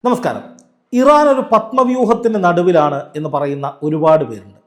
നമസ്കാരം. ഇറാൻ ഒരു പത്മവ്യൂഹത്തിൻ്റെ നടുവിലാണ് എന്ന് പറയുന്ന ഒരുപാട് പേരുണ്ട്.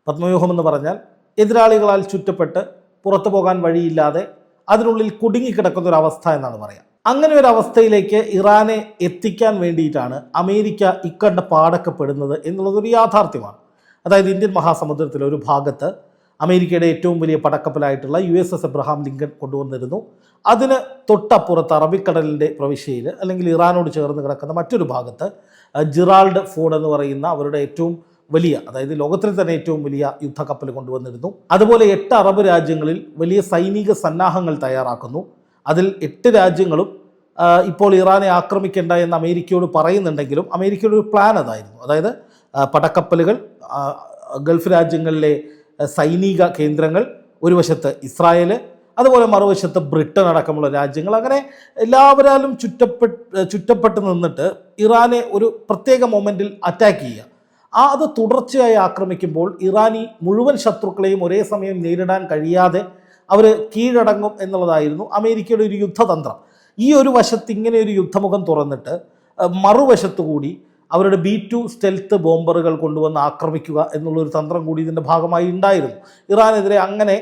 പത്മവ്യൂഹം എന്ന് പറഞ്ഞാൽ എതിരാളികളാൽ ചുറ്റപ്പെട്ട് പുറത്തു പോകാൻ വഴിയില്ലാതെ അതിനുള്ളിൽ കുടുങ്ങിക്കിടക്കുന്ന ഒരു അവസ്ഥ എന്നാണ് പറയാം. അങ്ങനെ ഒരു അവസ്ഥയിലേക്ക് ഇറാനെ എത്തിക്കാൻ വേണ്ടിയിട്ടാണ് അമേരിക്ക ഇക്കണ്ട പാടൊക്കെ പെടുന്നത് എന്നുള്ളതൊരു യാഥാർത്ഥ്യമാണ്. അതായത് ഇന്ത്യൻ മഹാസമുദ്രത്തിലെ ഒരു ഭാഗത്ത് അമേരിക്കയുടെ ഏറ്റവും വലിയ പടക്കപ്പലായിട്ടുള്ള USS എബ്രഹാം ലിങ്കൺ കൊണ്ടുവന്നിരുന്നു. അതിന് തൊട്ടപ്പുറത്ത് അറബിക്കടലിൻ്റെ പ്രവിശ്യയിൽ അല്ലെങ്കിൽ ഇറാനോട് ചേർന്ന് കിടക്കുന്ന മറ്റൊരു ഭാഗത്ത് ജിറാൾഡ് ഫോർഡ് എന്ന് പറയുന്ന അവരുടെ ഏറ്റവും വലിയ, അതായത് ലോകത്തിൽ തന്നെ ഏറ്റവും വലിയ യുദ്ധക്കപ്പൽ കൊണ്ടുവന്നിരുന്നു. അതുപോലെ 8 അറബ് രാജ്യങ്ങളിൽ വലിയ സൈനിക സന്നാഹങ്ങൾ തയ്യാറാക്കുന്നു. അതിൽ 8 രാജ്യങ്ങളും ഇപ്പോൾ ഇറാനെ ആക്രമിക്കേണ്ട എന്ന് അമേരിക്കയോട് പറയുന്നുണ്ടെങ്കിലും അമേരിക്കയുടെ ഒരു പ്ലാൻ അതായിരുന്നു. അതായത് പടക്കപ്പലുകൾ, ഗൾഫ് രാജ്യങ്ങളിലെ സൈനിക കേന്ദ്രങ്ങൾ, ഒരു വശത്ത് ഇസ്രായേൽ, അതുപോലെ മറുവശത്ത് ബ്രിട്ടൻ അടക്കമുള്ള രാജ്യങ്ങൾ, അങ്ങനെ എല്ലാവരാലും ചുറ്റപ്പെട്ട് നിന്നിട്ട് ഇറാനെ ഒരു പ്രത്യേക മൊമെൻറ്റിൽ അറ്റാക്ക് ചെയ്യുക. അത് തുടർച്ചയായി ആക്രമിക്കുമ്പോൾ ഇറാനി മുഴുവൻ ശത്രുക്കളെയും ഒരേ സമയം നേരിടാൻ കഴിയാതെ അവർ കീഴടങ്ങും എന്നുള്ളതായിരുന്നു അമേരിക്കയുടെ ഒരു യുദ്ധതന്ത്രം. ഈ ഒരു വശത്ത് ഇങ്ങനെ ഒരു യുദ്ധമുഖം തുറന്നിട്ട് മറുവശത്തുകൂടി അവരുടെ B-2 സ്റ്റെൽത്ത് ബോംബറുകൾ കൊണ്ടുവന്ന് ആക്രമിക്കുക എന്നുള്ളൊരു തന്ത്രം കൂടി ഇതിൻ്റെ ഭാഗമായി ഉണ്ടായിരുന്നു. ഇറാനെതിരെ അങ്ങനെ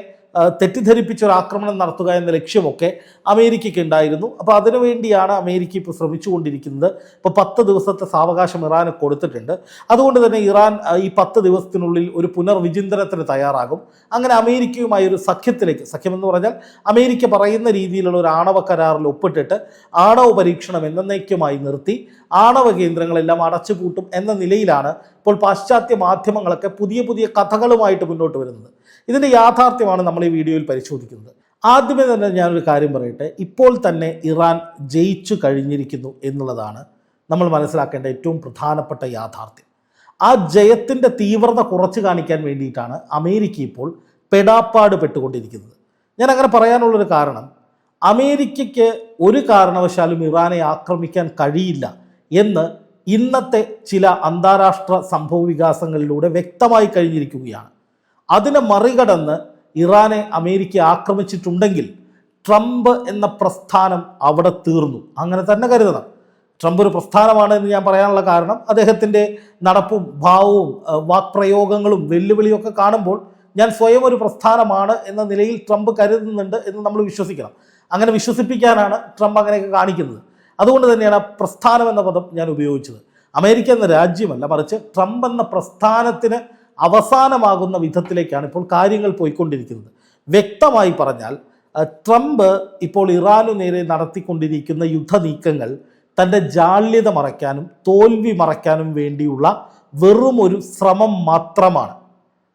തെറ്റിദ്ധരിപ്പിച്ചൊരു ആക്രമണം നടത്തുക എന്ന ലക്ഷ്യമൊക്കെ അമേരിക്കയ്ക്ക് ഉണ്ടായിരുന്നു. അപ്പോൾ അതിനുവേണ്ടിയാണ് അമേരിക്ക ഇപ്പോൾ ശ്രമിച്ചുകൊണ്ടിരിക്കുന്നത്. ഇപ്പോൾ 10 ദിവസത്തെ സാവകാശം ഇറാന് കൊടുത്തിട്ടുണ്ട്. അതുകൊണ്ട് തന്നെ ഇറാൻ ഈ 10 ദിവസത്തിനുള്ളിൽ ഒരു പുനർവിചിന്തനത്തിന് തയ്യാറാകും. അങ്ങനെ അമേരിക്കയുമായി ഒരു സഖ്യമെന്ന് പറഞ്ഞാൽ അമേരിക്ക പറയുന്ന രീതിയിലുള്ള ഒരു ആണവ കരാറിൽ ഒപ്പിട്ടിട്ട് ആണവ പരീക്ഷണം എന്നേക്കുമായി നിർത്തി ആണവ കേന്ദ്രങ്ങളെല്ലാം അടച്ചുപൂട്ടും എന്ന നിലയിലാണ് ഇപ്പോൾ പാശ്ചാത്യ മാധ്യമങ്ങളൊക്കെ പുതിയ പുതിയ കഥകളുമായിട്ട് മുന്നോട്ട് വരുന്നത്. ഇതിൻ്റെ യാഥാർത്ഥ്യമാണ് നമ്മൾ ഈ വീഡിയോയിൽ പരിശോധിക്കുന്നത്. ആദ്യമേ തന്നെ ഞാനൊരു കാര്യം പറയട്ടെ. ഇപ്പോൾ തന്നെ ഇറാൻ ജയിച്ചു കഴിഞ്ഞിരിക്കുന്നു എന്നുള്ളതാണ് നമ്മൾ മനസ്സിലാക്കേണ്ട ഏറ്റവും പ്രധാനപ്പെട്ട യാഥാർത്ഥ്യം. ആ ജയത്തിൻ്റെ തീവ്രത കുറച്ച് കാണിക്കാൻ വേണ്ടിയിട്ടാണ് അമേരിക്ക ഇപ്പോൾ പെടാപ്പാട് പെട്ടുകൊണ്ടിരിക്കുന്നത്. ഞാൻ അങ്ങനെ പറയാനുള്ളൊരു കാരണം, അമേരിക്കയ്ക്ക് ഒരു കാരണവശാലും ഇറാനെ ആക്രമിക്കാൻ കഴിയില്ല എന്ന് ഇന്നത്തെ ചില അന്താരാഷ്ട്ര സംഭവ വികാസങ്ങളിലൂടെ വ്യക്തമായി കഴിഞ്ഞിരിക്കുകയാണ്. അതിനെ മറികടന്ന് ഇറാനെ അമേരിക്ക ആക്രമിച്ചിട്ടുണ്ടെങ്കിൽ ട്രംപ് എന്ന പ്രസ്ഥാനം അവിടെ തീർന്നു. അങ്ങനെ തന്നെ കരുതണം. ട്രംപ് ഒരു പ്രസ്ഥാനമാണ് എന്ന് ഞാൻ പറയാനുള്ള കാരണം അദ്ദേഹത്തിൻ്റെ നടപ്പും ഭാവവും വാക്പ്രയോഗങ്ങളും വെല്ലുവിളിയൊക്കെ കാണുമ്പോൾ ഞാൻ സ്വയം ഒരു പ്രസ്ഥാനമാണ് എന്ന നിലയിൽ ട്രംപ് കരുതുന്നുണ്ട് എന്ന് നമ്മൾ വിശ്വസിക്കണം. അങ്ങനെ വിശ്വസിപ്പിക്കാനാണ് ട്രംപ് അങ്ങനെയൊക്കെ കാണിക്കുന്നത്. അതുകൊണ്ട് തന്നെയാണ് ആ പ്രസ്ഥാനം എന്ന പദം ഞാൻ ഉപയോഗിച്ചത്. അമേരിക്ക എന്ന രാജ്യമല്ല, മറിച്ച് ട്രംപ് എന്ന പ്രസ്ഥാനത്തിന് അവസാനമാകുന്ന വിധത്തിലേക്കാണ് ഇപ്പോൾ കാര്യങ്ങൾ പോയിക്കൊണ്ടിരിക്കുന്നത്. വ്യക്തമായി പറഞ്ഞാൽ ട്രംപ് ഇപ്പോൾ ഇറാനു നേരെ നടത്തിക്കൊണ്ടിരിക്കുന്ന യുദ്ധനീക്കങ്ങൾ തൻ്റെ ജാള്യത മറയ്ക്കാനും തോൽവി മറയ്ക്കാനും വേണ്ടിയുള്ള വെറും ഒരു ശ്രമം മാത്രമാണ്.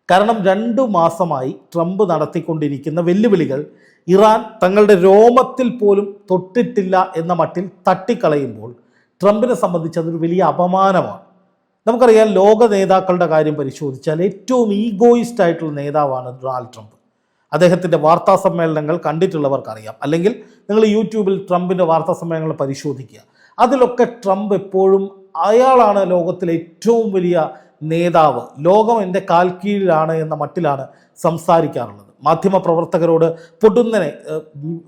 കാരണം 2 മാസമായി ട്രംപ് നടത്തിക്കൊണ്ടിരിക്കുന്ന വെല്ലുവിളികൾ ഇറാൻ തങ്ങളുടെ രോമത്തിൽ പോലും തൊട്ടിട്ടില്ല എന്ന മട്ടിൽ തട്ടിക്കളയുമ്പോൾ ട്രംപിനെ സംബന്ധിച്ച് അതൊരു വലിയ അപമാനമാണ്. നമുക്കറിയാം, ലോക നേതാക്കളുടെ കാര്യം പരിശോധിച്ചാൽ ഏറ്റവും ഈഗോയിസ്റ്റ് ആയിട്ടുള്ള നേതാവാണ് ഡൊണാൾഡ് ട്രംപ്. അദ്ദേഹത്തിൻ്റെ വാർത്താ സമ്മേളനങ്ങൾ കണ്ടിട്ടുള്ളവർക്കറിയാം. അല്ലെങ്കിൽ നിങ്ങൾ യൂട്യൂബിൽ ട്രംപിൻ്റെ വാർത്താ സമ്മേളനങ്ങൾ പരിശോധിക്കുക. അതിലൊക്കെ ട്രംപ് എപ്പോഴും അയാളാണ് ലോകത്തിലെ ഏറ്റവും വലിയ നേതാവ്, ലോകം എൻ്റെ കാൽ കീഴിലാണ് എന്ന മട്ടിലാണ് സംസാരിക്കാറുള്ളത്. മാധ്യമപ്രവർത്തകരോട് പൊടുന്നനെ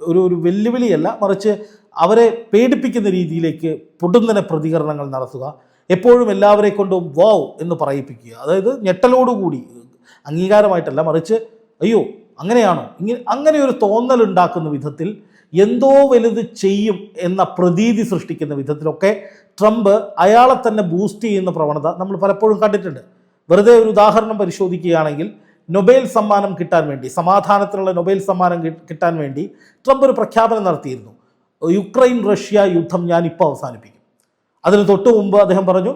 ഒരു വെല്ലുവിളിയല്ല, മറിച്ച് അവരെ പേടിപ്പിക്കുന്ന രീതിയിലേക്ക് പൊടുന്നനെ പ്രതികരണങ്ങൾ നടത്തുക, എപ്പോഴും എല്ലാവരെ കൊണ്ടും വാവ് എന്ന് പറയിപ്പിക്കുക. അതായത് ഞെട്ടലോടുകൂടി, അംഗീകാരമായിട്ടല്ല, മറിച്ച് അയ്യോ അങ്ങനെയാണോ, അങ്ങനെ ഒരു തോന്നലുണ്ടാക്കുന്ന വിധത്തിൽ എന്തോ വലുത് ചെയ്യും എന്ന പ്രതീതി സൃഷ്ടിക്കുന്ന വിധത്തിലൊക്കെ ട്രംപ് അയാളെ തന്നെ ബൂസ്റ്റ് ചെയ്യുന്ന പ്രവണത നമ്മൾ പലപ്പോഴും കണ്ടിട്ടുണ്ട്. വെറുതെ ഒരു ഉദാഹരണം പരിശോധിക്കുകയാണെങ്കിൽ, നൊബേൽ സമ്മാനം കിട്ടാൻ വേണ്ടി, സമാധാനത്തിനുള്ള നൊബേൽ സമ്മാനം കിട്ടാൻ വേണ്ടി ട്രംപ് ഒരു പ്രഖ്യാപനം നടത്തിയിരുന്നു. യുക്രൈൻ റഷ്യ യുദ്ധം ഞാനിപ്പോൾ അവസാനിപ്പിക്കും. അതിന് തൊട്ട് മുമ്പ് അദ്ദേഹം പറഞ്ഞു,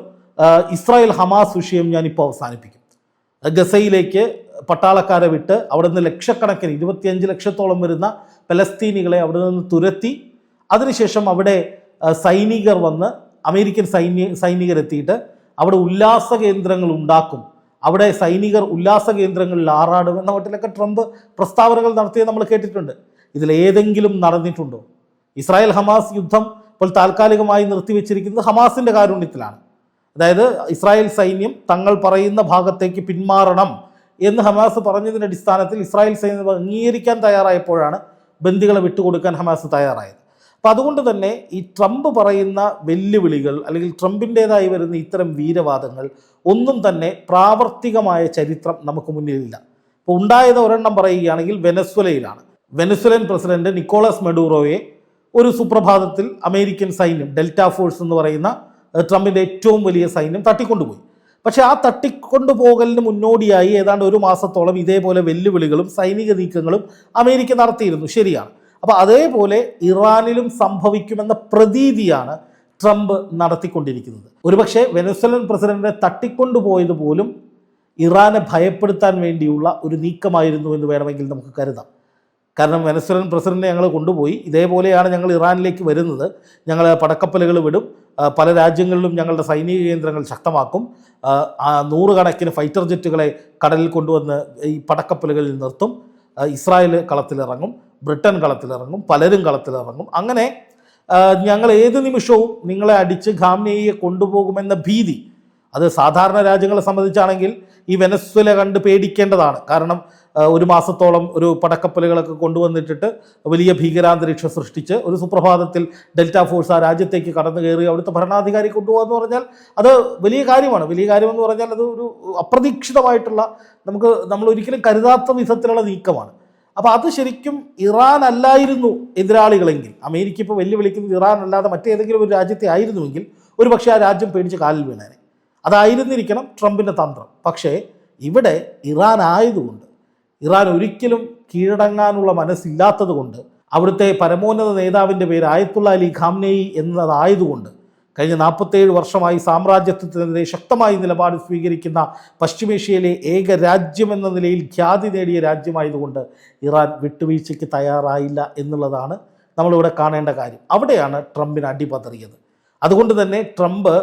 ഇസ്രായേൽ ഹമാസ് വിഷയം ഞാനിപ്പോൾ അവസാനിപ്പിക്കും. ഗസയിലേക്ക് പട്ടാളക്കാരെ വിട്ട് അവിടെ നിന്ന് ലക്ഷക്കണക്കിന് 25 ലക്ഷത്തോളം വരുന്ന പലസ്തീനികളെ അവിടെ നിന്ന് തുരത്തി, അതിനുശേഷം അവിടെ സൈനികർ വന്ന്, അമേരിക്കൻ സൈനികരെത്തിയിട്ട് അവിടെ ഉല്ലാസ കേന്ദ്രങ്ങൾ ഉണ്ടാക്കും, അവിടെ സൈനികർ ഉല്ലാസ കേന്ദ്രങ്ങളിൽ ആറാടും എന്ന മട്ടിലൊക്കെ ട്രംപ് പ്രസ്താവനകൾ നടത്തിയത് നമ്മൾ കേട്ടിട്ടുണ്ട്. ഇതിലേതെങ്കിലും നടന്നിട്ടുണ്ടോ? ഇസ്രായേൽ ഹമാസ് യുദ്ധം ഇപ്പോൾ താൽക്കാലികമായി നിർത്തിവെച്ചിരിക്കുന്നത് ഹമാസിൻ്റെ കാരുണ്യത്തിലാണ്. അതായത് ഇസ്രായേൽ സൈന്യം തങ്ങൾ പറയുന്ന ഭാഗത്തേക്ക് പിന്മാറണം എന്ന് ഹമാസ് പറഞ്ഞതിൻ്റെ അടിസ്ഥാനത്തിൽ ഇസ്രായേൽ സൈന്യം അംഗീകരിക്കാൻ തയ്യാറായപ്പോഴാണ് ബന്ദികളെ വിട്ടുകൊടുക്കാൻ ഹമാസ് തയ്യാറായത്. അപ്പം അതുകൊണ്ട് തന്നെ ഈ ട്രംപ് പറയുന്ന വെല്ലുവിളികൾ അല്ലെങ്കിൽ ട്രംപിൻ്റേതായി വരുന്ന ഇത്തരം വീരവാദങ്ങൾ ഒന്നും തന്നെ പ്രാവർത്തികമായ ചരിത്രം നമുക്ക് മുന്നിലില്ല. ഇപ്പോൾ ഉണ്ടായത് ഒരെണ്ണം പറയുകയാണെങ്കിൽ വെനസ്വലയിലാണ്. വെനസ്വലൻ പ്രസിഡന്റ് നിക്കോളസ് മെഡൂറോയെ ഒരു സുപ്രഭാതത്തിൽ അമേരിക്കൻ സൈന്യം ഡെൽറ്റ ഫോഴ്സ് എന്ന് പറയുന്ന ട്രംപിൻ്റെ ഏറ്റവും വലിയ സൈന്യം തട്ടിക്കൊണ്ടുപോയി. പക്ഷേ ആ തട്ടിക്കൊണ്ടുപോകലിന് മുന്നോടിയായി ഏതാണ്ട് ഒരു മാസത്തോളം ഇതേപോലെ വെല്ലുവിളികളും സൈനിക നീക്കങ്ങളും അമേരിക്ക നടത്തിയിരുന്നു. ശരിയാണ്. അപ്പോൾ അതേപോലെ ഇറാനിലും സംഭവിക്കുമെന്ന പ്രതീതിയാണ് ട്രംപ് നടത്തിക്കൊണ്ടിരിക്കുന്നത്. ഒരുപക്ഷെ വെനസ്വലൻ പ്രസിഡന്റിനെ തട്ടിക്കൊണ്ടുപോയത് പോലും ഇറാനെ ഭയപ്പെടുത്താൻ വേണ്ടിയുള്ള ഒരു നീക്കമായിരുന്നു എന്ന് വേണമെങ്കിൽ നമുക്ക് കരുതാം. കാരണം വെനസ്വലൻ പ്രസിഡന്റിനെ ഞങ്ങൾ കൊണ്ടുപോയി, ഇതേപോലെയാണ് ഞങ്ങൾ ഇറാനിലേക്ക് വരുന്നത്, ഞങ്ങൾ പടക്കപ്പലുകൾ വിടും, പല രാജ്യങ്ങളിലും ഞങ്ങളുടെ സൈനിക കേന്ദ്രങ്ങൾ ശക്തമാക്കും, നൂറുകണക്കിന് ഫൈറ്റർ ജെറ്റുകളെ കടലിൽ കൊണ്ടുവന്ന് ഈ പടക്കപ്പലുകളിൽ നിർത്തും, ഇസ്രായേൽ കളത്തിലിറങ്ങും, ബ്രിട്ടൻ കളത്തിലിറങ്ങും, പലരും കളത്തിലിറങ്ങും, അങ്ങനെ ഞങ്ങൾ ഏത് നിമിഷവും നിങ്ങളെ അടിച്ച് ഖാംനെയിയെ കൊണ്ടുപോകുമെന്ന ഭീതി, അത് സാധാരണ രാജ്യങ്ങളെ സംബന്ധിച്ചാണെങ്കിൽ ഈ വെനസ്വേല കണ്ട് പേടിക്കേണ്ടതാണ്. കാരണം ഒരു മാസത്തോളം ഒരു പടക്കപ്പലുകളൊക്കെ കൊണ്ടുവന്നിട്ടിട്ട് വലിയ ഭീകരാന്തരീക്ഷം സൃഷ്ടിച്ച് ഒരു സുപ്രഭാതത്തിൽ ഡെൽറ്റ ഫോഴ്സ് ആ രാജ്യത്തേക്ക് കടന്നു കയറി അവിടുത്തെ ഭരണാധികാരി കൊണ്ടുപോകുക എന്ന് പറഞ്ഞാൽ അത് വലിയ കാര്യമാണ്. വലിയ കാര്യമെന്ന് പറഞ്ഞാൽ അത് ഒരു അപ്രതീക്ഷിതമായിട്ടുള്ള നമ്മൾ ഒരിക്കലും കരുതാത്ത വിധത്തിലുള്ള നീക്കമാണ്. അപ്പോൾ അത് ശരിക്കും ഇറാൻ അല്ലായിരുന്നു എതിരാളികളെങ്കിൽ, അമേരിക്ക ഇപ്പോൾ വെല്ലുവിളിക്കുന്നത് ഇറാൻ അല്ലാതെ മറ്റേതെങ്കിലും ഒരു രാജ്യത്തെ ആയിരുന്നുവെങ്കിൽ ഒരു പക്ഷേ ആ രാജ്യം പേടിച്ച് കാലിൽ വീണേനെ. അതായിരുന്നിരിക്കണം ട്രംപിൻ്റെ തന്ത്രം. പക്ഷേ ഇവിടെ ഇറാൻ ആയതുകൊണ്ട്, ഇറാൻ ഒരിക്കലും കീഴടങ്ങാനുള്ള മനസ്സില്ലാത്തത് കൊണ്ട്, അവിടുത്തെ പരമോന്നത നേതാവിൻ്റെ പേര് ആയത്തുള്ള അലി ഖാംനെയി എന്നതായതുകൊണ്ട്, കഴിഞ്ഞ 47 വർഷമായി സാമ്രാജ്യത്വത്തിനെതിരെ ശക്തമായി നിലപാട് സ്വീകരിക്കുന്ന പശ്ചിമേഷ്യയിലെ ഏക രാജ്യമെന്ന നിലയിൽ ഖ്യാതി നേടിയ രാജ്യമായതുകൊണ്ട് ഇറാൻ വിട്ടുവീഴ്ചയ്ക്ക് തയ്യാറായില്ല എന്നുള്ളതാണ് നമ്മളിവിടെ കാണേണ്ട കാര്യം. അവിടെയാണ് ട്രംപിന് അടിപതറിയത്. അതുകൊണ്ട് തന്നെ ട്രംപ്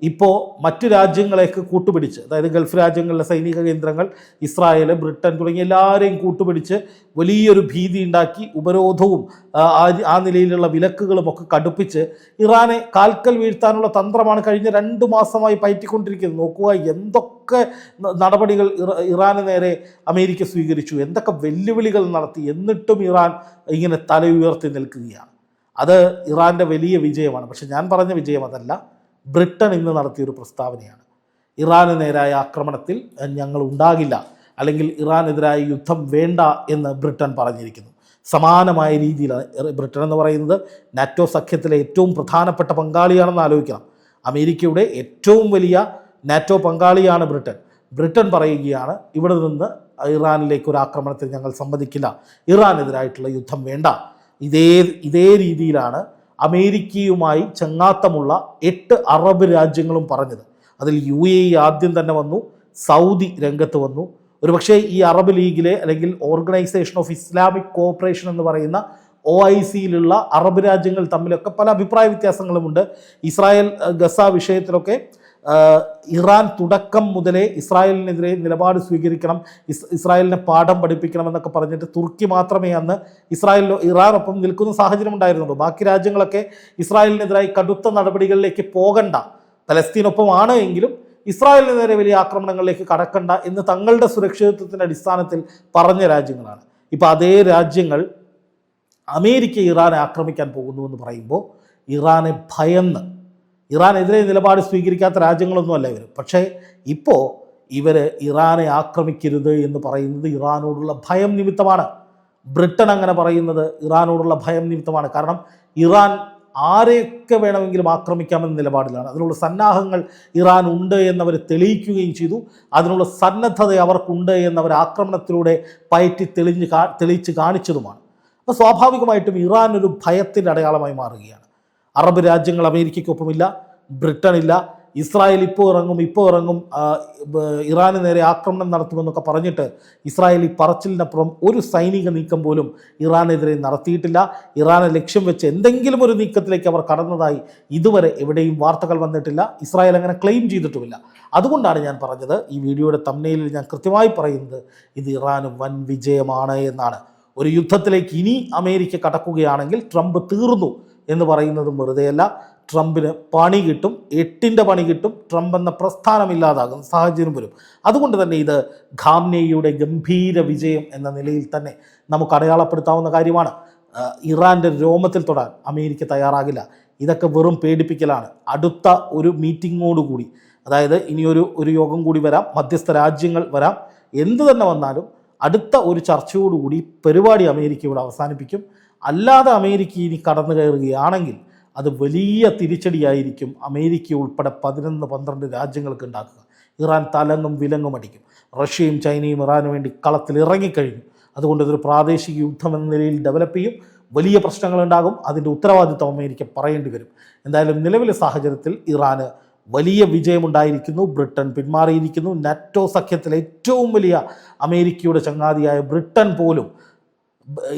ഇപ്പോൾ മറ്റു രാജ്യങ്ങളെയൊക്കെ കൂട്ടുപിടിച്ച്, അതായത് ഗൾഫ് രാജ്യങ്ങളിലെ സൈനിക കേന്ദ്രങ്ങൾ, ഇസ്രായേൽ, ബ്രിട്ടൻ തുടങ്ങിയ എല്ലാവരെയും കൂട്ടുപിടിച്ച് വലിയൊരു ഭീതി ഉണ്ടാക്കി ഉപരോധവും ആ നിലയിലുള്ള വിലക്കുകളും ഒക്കെ കടുപ്പിച്ച് ഇറാനെ കാൽക്കൽ വീഴ്ത്താനുള്ള തന്ത്രമാണ് കഴിഞ്ഞ 2 മാസമായി പയറ്റിക്കൊണ്ടിരിക്കുന്നത്. നോക്കുക, എന്തൊക്കെ നടപടികൾ ഇറാന് നേരെ അമേരിക്ക സ്വീകരിച്ചു, എന്തൊക്കെ വെല്ലുവിളികൾ നടത്തി, എന്നിട്ടും ഇറാൻ ഇങ്ങനെ തല ഉയർത്തി നിൽക്കുകയാണ്. അത് ഇറാൻ്റെ വലിയ വിജയമാണ്. പക്ഷെ ഞാൻ പറഞ്ഞ വിജയം അതല്ല, ബ്രിട്ടൻ ഇന്ന് നടത്തിയൊരു പ്രസ്താവനയാണ്. ഇറാന് നേരായ ആക്രമണത്തിൽ ഞങ്ങൾ ഉണ്ടാകില്ല, അല്ലെങ്കിൽ ഇറാനെതിരായ യുദ്ധം വേണ്ട എന്ന് ബ്രിട്ടൻ പറഞ്ഞിരിക്കുന്നു. സമാനമായ രീതിയിലാണ് ബ്രിട്ടൻ എന്ന് പറയുന്നത് നാറ്റോ സഖ്യത്തിലെ ഏറ്റവും പ്രധാനപ്പെട്ട പങ്കാളിയാണെന്ന് ആലോചിക്കണം. അമേരിക്കയുടെ ഏറ്റവും വലിയ നാറ്റോ പങ്കാളിയാണ് ബ്രിട്ടൻ. ബ്രിട്ടൻ പറയുകയാണ് ഇവിടെ നിന്ന് ഇറാനിലേക്ക് ഒരു ആക്രമണത്തിൽ ഞങ്ങൾ സമ്മതിക്കില്ല, ഇറാനെതിരായിട്ടുള്ള യുദ്ധം വേണ്ട. ഇതേ രീതിയിലാണ് അമേരിക്കയുമായി ചങ്ങാത്തമുള്ള 8 അറബ് രാജ്യങ്ങളും പറഞ്ഞത്. അതിൽ UAE ആദ്യം തന്നെ വന്നു, സൗദി രംഗത്ത് വന്നു. ഒരുപക്ഷെ ഈ അറബ് ലീഗിലെ അല്ലെങ്കിൽ ഓർഗനൈസേഷൻ ഓഫ് ഇസ്ലാമിക് കോഓപ്പറേഷൻ എന്ന് പറയുന്ന OICയിലുള്ള അറബ് രാജ്യങ്ങൾ തമ്മിലൊക്കെ പല അഭിപ്രായ വ്യത്യാസങ്ങളുമുണ്ട്. ഇസ്രായേൽ ഗസ വിഷയത്തിലൊക്കെ ഇറാൻ തുടക്കം മുതലേ ഇസ്രായേലിനെതിരെ നിലപാട് സ്വീകരിക്കണം, ഇസ്രായേലിനെ പാഠം പഠിപ്പിക്കണം എന്നൊക്കെ പറഞ്ഞിട്ട് തുർക്കി മാത്രമേ അന്ന് ഇറാനൊപ്പം നിൽക്കുന്ന സാഹചര്യം ഉണ്ടായിരുന്നുള്ളൂ. ബാക്കി രാജ്യങ്ങളൊക്കെ ഇസ്രായേലിനെതിരായി കടുത്ത നടപടികളിലേക്ക് പോകണ്ട, പലസ്തീനൊപ്പമാണ് എങ്കിലും ഇസ്രായേലിന് നേരെ വലിയ ആക്രമണങ്ങളിലേക്ക് കടക്കണ്ട എന്ന് തങ്ങളുടെ സുരക്ഷിതത്വത്തിൻ്റെ അടിസ്ഥാനത്തിൽ പറഞ്ഞ രാജ്യങ്ങളാണ്. ഇപ്പോൾ അതേ രാജ്യങ്ങൾ അമേരിക്ക ഇറാനെ ആക്രമിക്കാൻ പോകുന്നു എന്ന് പറയുമ്പോൾ ഇറാനെ ഭയന്ന്, ഇറാനെതിരെ നിലപാട് സ്വീകരിക്കാത്ത രാജ്യങ്ങളൊന്നുമല്ല ഇവർ. പക്ഷേ ഇപ്പോൾ ഇവർ ഇറാനെ ആക്രമിക്കരുത് എന്ന് പറയുന്നത് ഇറാനോടുള്ള ഭയം നിമിത്തമാണ്. ബ്രിട്ടൻ അങ്ങനെ പറയുന്നത് ഇറാനോടുള്ള ഭയം നിമിത്തമാണ്. കാരണം ഇറാൻ ആരെയൊക്കെ വേണമെങ്കിലും ആക്രമിക്കാമെന്ന നിലപാടിലാണ്. അതിനുള്ള സന്നാഹങ്ങൾ ഇറാൻ ഉണ്ട് എന്നവർ തെളിയിക്കുകയും ചെയ്തു. അതിനുള്ള സന്നദ്ധത അവർക്കുണ്ട് എന്നവർ ആക്രമണത്തിലൂടെ പയറ്റി തെളിയിച്ച് കാണിച്ചതുമാണ്. അപ്പോൾ സ്വാഭാവികമായിട്ടും ഇറാൻ ഒരു ഭയത്തിൻ്റെ അടയാളമായി മാറുകയാണ്. അറബ് രാജ്യങ്ങൾ അമേരിക്കയ്ക്കൊപ്പമില്ല, ബ്രിട്ടനില്ല, ഇസ്രായേൽ ഇപ്പോൾ ഇറങ്ങും ഇറാന് നേരെ ആക്രമണം നടത്തുമെന്നൊക്കെ പറഞ്ഞിട്ട് ഇസ്രായേൽ ഈ പറച്ചിലിനപ്പുറം ഒരു സൈനിക നീക്കം പോലും ഇറാനെതിരെ നടത്തിയിട്ടില്ല. ഇറാനെ ലക്ഷ്യം വെച്ച് എന്തെങ്കിലും ഒരു നീക്കത്തിലേക്ക് അവർ കടന്നതായി ഇതുവരെ എവിടെയും വാർത്തകൾ വന്നിട്ടില്ല. ഇസ്രായേൽ അങ്ങനെ ക്ലെയിം ചെയ്തിട്ടുമില്ല. അതുകൊണ്ടാണ് ഞാൻ പറഞ്ഞത്, ഈ വീഡിയോയുടെ തംബ്നെയിലിൽ ഞാൻ കൃത്യമായി പറയുന്നത് ഇത് ഇറാന് വൻ വിജയമാണ് എന്നാണ്. ഒരു യുദ്ധത്തിലേക്ക് ഇനി അമേരിക്ക കടക്കുകയാണെങ്കിൽ ട്രംപ് തീർന്നു എന്ന് പറയുന്നതും വെറുതെയല്ല. ട്രംപിന് പണി കിട്ടും, 8ൻ്റെ പണി കിട്ടും. ട്രംപ് എന്ന പ്രസ്ഥാനമില്ലാതാകുന്ന സാഹചര്യം വരും. അതുകൊണ്ട് തന്നെ ഇത് ഖാംനെയിയുടെ ഗംഭീര വിജയം എന്ന നിലയിൽ തന്നെ നമുക്ക് അടയാളപ്പെടുത്താവുന്ന കാര്യമാണ്. ഇറാൻ്റെ രോമത്തിൽ തൊടാൻ അമേരിക്ക തയ്യാറാകില്ല. ഇതൊക്കെ വെറും പേടിപ്പിക്കലാണ്. അടുത്ത ഒരു മീറ്റിങ്ങോടുകൂടി, അതായത് ഇനിയൊരു യോഗം കൂടി വരാം, മധ്യസ്ഥ രാജ്യങ്ങൾ വരാം, എന്തു തന്നെ വന്നാലും അടുത്ത ഒരു ചർച്ചയോടുകൂടി പരിപാടി അമേരിക്ക ഇവിടെ അവസാനിപ്പിക്കും. അല്ലാതെ അമേരിക്ക ഇനി കടന്നു കയറുകയാണെങ്കിൽ അത് വലിയ തിരിച്ചടിയായിരിക്കും അമേരിക്ക ഉൾപ്പെടെ 11-12 രാജ്യങ്ങൾക്ക് ഉണ്ടാക്കുക. ഇറാൻ തലങ്ങും വിലങ്ങും അടിക്കും. റഷ്യയും ചൈനയും ഇറാനു വേണ്ടി കളത്തിൽ ഇറങ്ങിക്കഴിഞ്ഞു. അതുകൊണ്ട് ഇതൊരു പ്രാദേശിക യുദ്ധം എന്ന നിലയിൽ ഡെവലപ്പ് ചെയ്യും. വലിയ പ്രശ്നങ്ങളുണ്ടാകും. അതിൻ്റെ ഉത്തരവാദിത്വം അമേരിക്ക പറയേണ്ടി വരും. എന്തായാലും നിലവിലെ സാഹചര്യത്തിൽ ഇറാന് വലിയ വിജയമുണ്ടായിരിക്കുന്നു. ബ്രിട്ടൻ പിന്മാറിയിരിക്കുന്നു. നാറ്റോ സഖ്യത്തിലെ ഏറ്റവും വലിയ അമേരിക്കയുടെ ചങ്ങാതിയായ ബ്രിട്ടൻ പോലും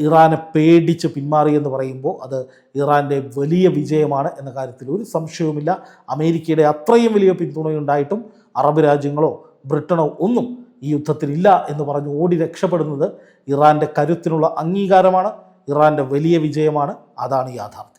ഇറാനെ പേടിച്ച് പിന്മാറി എന്ന് പറയുമ്പോൾ അത് ഇറാൻ്റെ വലിയ വിജയമാണ് എന്ന കാര്യത്തിൽ ഒരു സംശയവുമില്ല. അമേരിക്കയുടെ അത്രയും വലിയ പിന്തുണയുണ്ടായിട്ടും അറബ് രാജ്യങ്ങളോ ബ്രിട്ടനോ ഒന്നും ഈ യുദ്ധത്തിലില്ല എന്ന് പറഞ്ഞ് ഓടി രക്ഷപ്പെടുന്നത് ഇറാൻ്റെ കരുത്തിനുള്ള അംഗീകാരമാണ്, ഇറാൻ്റെ വലിയ വിജയമാണ്. അതാണ് യാഥാർത്ഥ്യം.